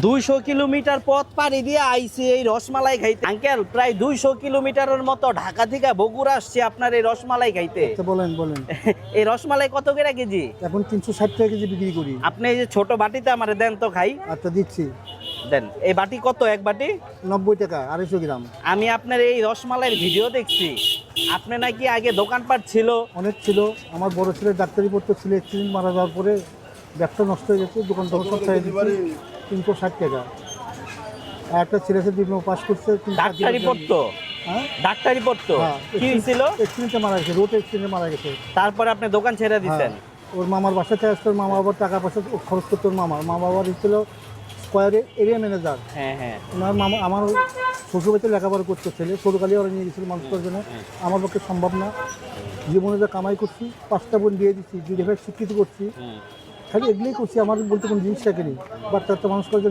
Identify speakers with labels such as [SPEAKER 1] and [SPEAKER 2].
[SPEAKER 1] 200 kilometre পথ পাড়ি দিয়ে আইছি এই রসমালাই খাইতে। আঙ্কেল, প্রায় 200 কিলোমিটারের মতো ঢাকা থেকে বগুড়া আসছে আপনার এই রসমালাই খাইতে।
[SPEAKER 2] আচ্ছা, বলেন বলেন।
[SPEAKER 1] এই রসমালাই কত করে কেজি?
[SPEAKER 2] এখন 360 টাকা কেজি বিক্রি করি।
[SPEAKER 1] আপনি এই যে ছোট বাটিতে আমারে দেন তো খাই।
[SPEAKER 2] আচ্ছা, দিচ্ছি।
[SPEAKER 1] দেন। এই বাটি কত, এক বাটি?
[SPEAKER 2] 90 টাকা 250 গ্রাম।
[SPEAKER 1] আমি আপনার এই রসমালাইয়ের ভিডিও দেখছি, আপনি নাকি আগে দোকানপাট ছিল।
[SPEAKER 2] অনেক ছিল। আমার বড় ছেলে ডাক্তারি পড়তে ছিল, অ্যাক্সিডেন্ট মারা যাওয়ার পরে ব্যবসা নষ্ট হয়ে গেছে, দোকান তখন সব ছেড়ে দিচ্ছি। 360 টাকা। আর একটা ছেলে সে ডিপ্লোমা পাস করছে।
[SPEAKER 1] ডাক্তারি পড়তো?
[SPEAKER 2] হ্যাঁ,
[SPEAKER 1] ডাক্তারি পড়তো।
[SPEAKER 2] হ্যাঁ।
[SPEAKER 1] কি হয়েছিল?
[SPEAKER 2] অ্যাক্সিডেন্টে মারা গেছে, রোড অ্যাক্সিডেন্টে মারা গেছে।
[SPEAKER 1] তারপরে আপনি দোকান ছেড়ে দিচ্ছেন?
[SPEAKER 2] ওর মামার বাসা থেকে আসতো, ওর মামা বাবার টাকা পয়সা খরচ করতো। ওর মা বাবার ছিল স্কোয়ারে এরিয়া ম্যানেজার।
[SPEAKER 1] হ্যাঁ হ্যাঁ।
[SPEAKER 2] ওনার মামা আমার শ্বশুরবাড়িতে লেখাপড়া করতে ছেলে, ছোটোকালে ওরা নিয়ে গেছিল মানুষ করার জন্য। আমার পক্ষে সম্ভব না। জীবনে যা কামাই করছি, 5টা বোন দিয়ে দিচ্ছি, 2 জায়গায় শিক্ষিত করছি, খালি এগুলোই করছি। আমার বলতে কোনো জিনিস থাকেনি। বাচ্চা মানুষ করার জন্য